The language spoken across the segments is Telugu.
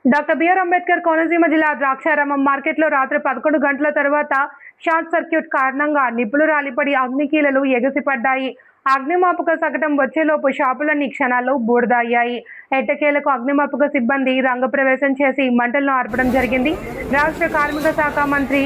డాక్టర్ బిఆర్ అంబేద్కర్ కోనసీమ జిల్లా ద్రాక్షారామం మార్కెట్లో రాత్రి 11 గంటల తర్వాత షార్ట్ సర్క్యూట్ కారణంగా నిప్పులు రాలిపడి అగ్నికీలలు ఎగసిపడ్డాయి. అగ్నిమాపక శకటం వచ్చేలోపు షాపులన్నీ క్షణాల్లో బూడిదయ్యాయి. ఎట్టకేలకు అగ్నిమాపక సిబ్బంది రంగప్రవేశం చేసి మంటలను ఆర్పడం జరిగింది. రాష్ట్ర కార్మిక శాఖ మంత్రి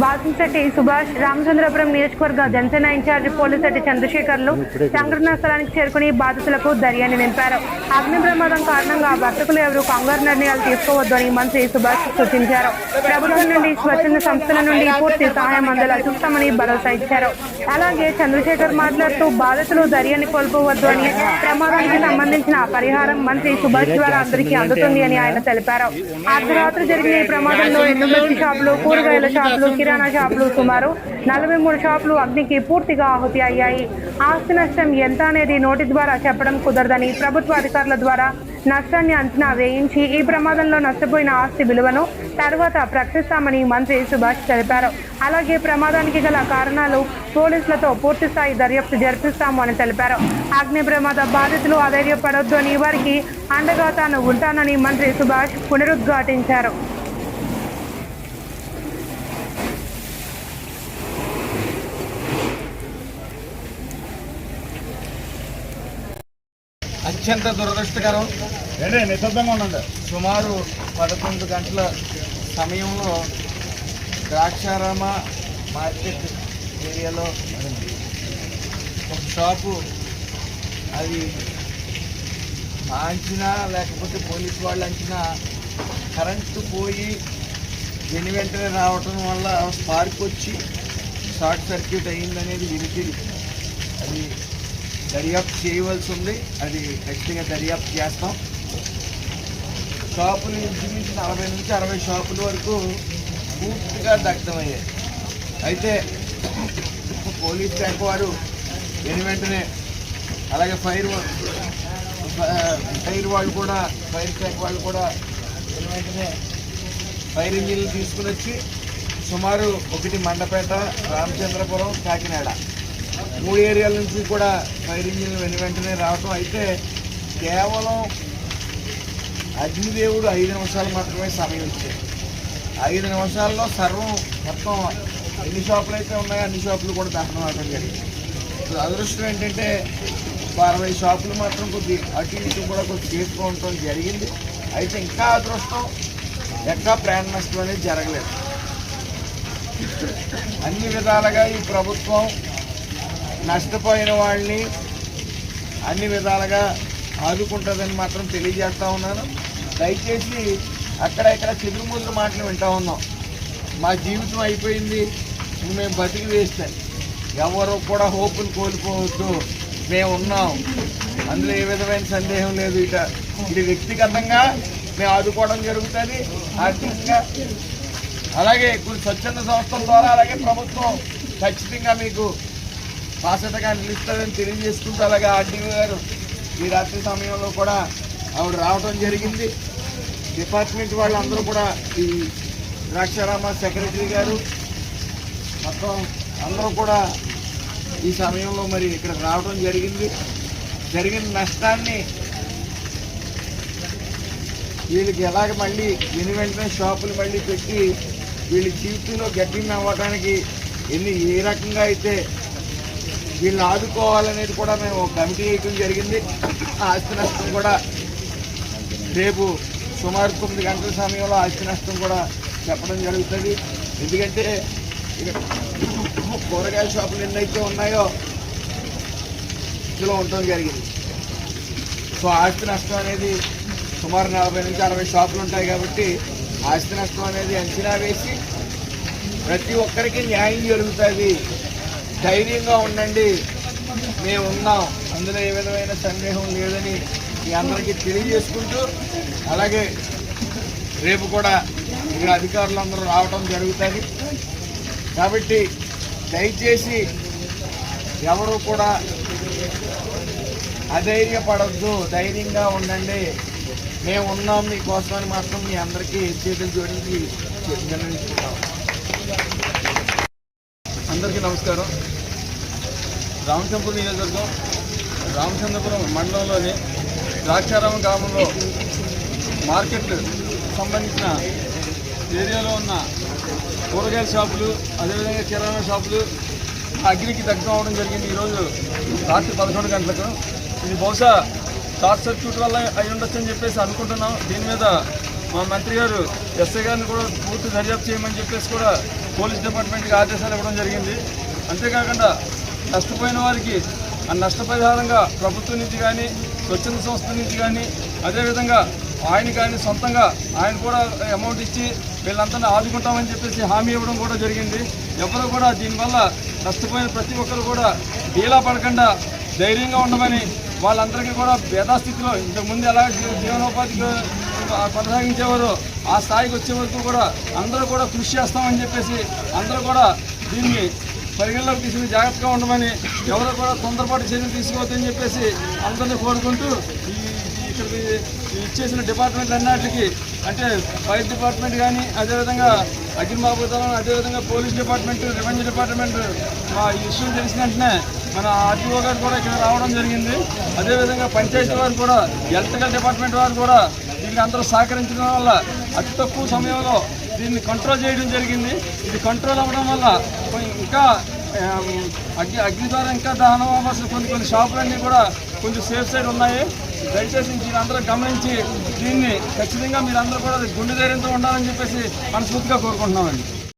వాసంశెట్టి సుభాష్, రామచంద్రపురం నియోజకవర్గ జనసేన ఇన్ఛార్జి పోలిశెట్టి చంద్రశేఖర్లు సంఘటనా స్థలానికి చేరుకుని బాధితులకు ధైర్యాన్ని నింపారు. అగ్ని ప్రమాదం కారణంగా వర్తకులు ఎవరూ కంగారు నిర్ణయాలు తీసుకోవద్దని మంత్రి సుభాష్ సూచించారు. ప్రభుత్వం నుండి, స్వచ్ఛంద సంస్థల నుండి పూర్తి సహాయం అందేలా చూస్తామని భరోసా ఇచ్చారు. అలాగే చంద్రశేఖర్ మాట్లాడుతూ బాధితులు ధైర్యాన్ని కోల్పోవద్దు అని, ప్రమాదానికి సంబంధించిన పరిహారం మంత్రి సుభాష్ ద్వారా అందరికీ అందుతుంది అని ఆయన తెలిపారు. అర్ధరాత్రి జరిగిన ఈ ప్రమాదంలో ఎండుమిర్చి షాపులు, కూరగాయల షాపులు, కిరాణా షాపులు సుమారు 43 షాపులు అగ్నికి పూర్తిగా ఆహుతి అయ్యాయి. ఆస్తి నష్టం ఎంత అనేది నోటి ద్వారా చెప్పడం కుదరదని, ప్రభుత్వ అధికారుల ద్వారా నష్టాన్ని అంచనా వేయించి ఈ ప్రమాదంలో నష్టపోయిన ఆస్తి విలువను తర్వాత ప్రకటిస్తామని మంత్రి సుభాష్ తెలిపారు. అలాగే ప్రమాదానికి గల కారణాలు పోలీసులతో పూర్తిస్థాయి దర్యాప్తు జరిపిస్తాము అని తెలిపారు. అగ్ని ప్రమాద బాధితులు అధైర్యపడొద్దు అని, వారికి అండగా తాను ఉంటానని మంత్రి సుభాష్ పునరుద్ఘాటించారు. అత్యంత దురదృష్టకరం. నిశ్శబ్దంగా ఉండండి. సుమారు 11 గంటల సమయంలో ద్రాక్షారామ మార్కెట్ ఏరియాలో ఒక షాపు అది అంచినా లేకపోతే పోలీసు వాళ్ళు అంచినా కరెంటు పోయి వెంటనే రావటం వల్ల స్పార్క్ వచ్చి షార్ట్ సర్క్యూట్ అయిందనేది వినికిడి. అది దర్యాప్తు చేయవలసి ఉంది. అది ఖచ్చితంగా దర్యాప్తు చేస్తాం. షాపులు ఇంచుమించు 40 నుంచి 60 షాపుల వరకు పూర్తిగా దగ్ధమయ్యాయి. అయితే పోలీస్ శాఖ వారు వెంటనే, అలాగే ఫైర్ వాళ్ళు కూడా, ఫైర్ శాఖ వాళ్ళు కూడా వెంటనే ఫైర్ ఇంజిన్లు తీసుకుని వచ్చి సుమారు 1 మండపేట, రామచంద్రపురం, కాకినాడ 3 ఏరియాల నుంచి కూడా ఫైర్ ఇంజిన్లు వెంటనే రావటం. అయితే కేవలం అగ్నిదేవుడు 5 నిమిషాలు మాత్రమే సమయం ఇచ్చాడు. 5 నిమిషాల్లో సర్వం మొత్తం ఎన్ని షాపులు అయితే ఉన్నాయో అన్ని షాపులు కూడా దహనం అవడం జరిగింది. అదృష్టం ఏంటంటే 60 షాపులు మాత్రం కొద్ది అటు ఇటు కూడా కొద్ది చేసుకోవడం జరిగింది. అయితే ఇంకా అదృష్టం, ఎక్కడ ప్రాణ నష్టం అనేది జరగలేదు. అన్ని విధాలుగా ఈ ప్రభుత్వం నష్టపోయిన వాళ్ళని అన్ని విధాలుగా ఆదుకుంటుందని మాత్రం తెలియజేస్తూ ఉన్నాను. దయచేసి అక్కడ ఇక్కడ చెదురుముదురు మాటలు వింటూ ఉన్నాం. మా జీవితం అయిపోయింది, మేము బతికి వేస్తాను, ఎవరు కూడా హోపును కోల్పోవద్దు, మేము ఉన్నాం, అందులో ఏ విధమైన సందేహం లేదు. ఇది వ్యక్తిగతంగా మేము ఆదుకోవడం జరుగుతుంది, ఆర్థికంగా, అలాగే కొన్ని స్వచ్ఛంద సంస్థల ద్వారా, అలాగే ప్రభుత్వం ఖచ్చితంగా మీకు బాధ్యతగా నిలుస్తుందని తెలియజేసుకుంటూ, అలాగే ఆర్డీఓ గారు ఈ రాత్రి సమయంలో కూడా ఆవిడ రావడం జరిగింది. డిపార్ట్మెంట్ వాళ్ళందరూ కూడా, ఈ ద్రాక్షారామ సెక్రటరీ గారు మొత్తం అందరూ కూడా ఈ సమయంలో మరి ఇక్కడ రావడం జరిగింది. జరిగిన నష్టాన్ని వీళ్ళకి ఎలాగ మళ్ళీ వెంటనే షాపులు మళ్ళీ పెట్టి వీళ్ళ జీవితంలో గట్టిని అవ్వడానికి ఏ రకంగా అయితే వీళ్ళని ఆదుకోవాలనేది కూడా మేము కమిటీ వేయడం జరిగింది. ఆస్తి నష్టం కూడా రేపు సుమారు 9 గంటల సమయంలో ఆస్తి నష్టం కూడా చెప్పడం జరుగుతుంది. ఎందుకంటే ఇక్కడ కూరగాయల షాపులు ఎన్నైతే ఉన్నాయో ఇందులో ఉండటం జరిగింది. సో ఆస్తి నష్టం అనేది సుమారు 40 నుంచి 60 షాపులు ఉంటాయి కాబట్టి ఆస్తి నష్టం అనేది అంచనా వేసి ప్రతి ఒక్కరికి న్యాయం జరుగుతుంది. ధైర్యంగా ఉండండి, మేము ఉన్నాం, అందులో ఏ విధమైన సందేహం లేదని మీ అందరికీ తెలియజేసుకుంటూ, అలాగే రేపు కూడా ఇక్కడ అధికారులందరూ రావడం జరుగుతుంది. కాబట్టి దయచేసి ఎవరు కూడా అధైర్యపడద్దు, ధైర్యంగా ఉండండి, మేము ఉన్నాం మీకోసం అని మాత్రం మీ అందరికీ చేతులు జోడించి నిర్ణయించుకుంటాం. అందరికీ నమస్కారం. రామచంద్రపురం నియోజకవర్గం రామచంద్రపురం మండలంలోని ద్రాక్షారామం గ్రామంలో మార్కెట్ సంబంధించిన ఏరియాలో ఉన్న కూరగాయల షాపులు, అదేవిధంగా కిరాణా షాపులు అగ్నికి దగ్గర అవడం జరిగింది ఈరోజు రాత్రి 11 గంటలకు. ఇది బహుశా షార్ట్ సర్క్యూట్ వల్ల అయి ఉండొచ్చని చెప్పేసి అనుకుంటున్నాం. దీని మీద మా మంత్రి గారు ఎస్ఐ గారిని కూడా పూర్తి దర్యాప్తు చేయమని చెప్పేసి కూడా పోలీస్ డిపార్ట్మెంట్కి ఆదేశాలు ఇవ్వడం జరిగింది. అంతేకాకుండా నష్టపోయిన వారికి ఆ నష్టపరిహారంగా ప్రభుత్వం నుంచి కానీ, స్వచ్ఛంద సంస్థల నుంచి కానీ, అదేవిధంగా ఆయన కానీ సొంతంగా ఆయన కూడా అమౌంట్ ఇచ్చి వీళ్ళంతా ఆదుకుంటామని చెప్పేసి హామీ ఇవ్వడం కూడా జరిగింది. ఎవరు కూడా దీనివల్ల నష్టపోయిన ప్రతి ఒక్కరు కూడా డీలా పడకుండా ధైర్యంగా ఉండమని, వాళ్ళందరికీ కూడా భేదాస్థితిలో ఇంతకుముందు ఎలా జీవనోపాధికి కొనసాగించేవారు ఆ స్థాయికి వచ్చే వరకు కూడా అందరూ కూడా కృషి చేస్తామని చెప్పేసి, అందరూ కూడా దీన్ని పరిగణలోకి తీసుకుని జాగ్రత్తగా ఉండమని, ఎవరు కూడా తొందరపాటు చర్యలు తీసుకోవద్దని చెప్పేసి అందరినీ కోరుకుంటూ ఇక్కడికి ఇచ్చేసిన డిపార్ట్మెంట్ అన్నిటికీ అంటే ఫైర్ డిపార్ట్మెంట్ కానీ, అదేవిధంగా అగ్నిమాపకదళం, అదేవిధంగా పోలీస్ డిపార్ట్మెంట్, రెవెన్యూ డిపార్ట్మెంట్ మా ఈ విషయం తెలిసిన వెంటనే మన ఆర్టీఓ గారు కూడా ఇక్కడ రావడం జరిగింది. అదేవిధంగా పంచాయతీ వారు కూడా, ఎలక్ట్రికల్ డిపార్ట్మెంట్ వారు కూడా దీనికి అందరూ సహకరించడం వల్ల అతి తక్కువ సమయంలో దీన్ని కంట్రోల్ చేయడం జరిగింది. ఇది కంట్రోల్ అవ్వడం వల్ల ఇంకా అగ్ని ద్వారా ఇంకా దహనం అవ్వాల్సిన కొన్ని షాపులన్నీ కూడా కొంచెం సేఫ్ సైడ్ ఉన్నాయి. దయచేసి మీరందరూ గమనించి దీన్ని ఖచ్చితంగా మీరందరూ కూడా గుండె ధైర్యంతో ఉండాలని చెప్పేసి మనస్ఫూర్తిగా కోరుకుంటున్నామండి.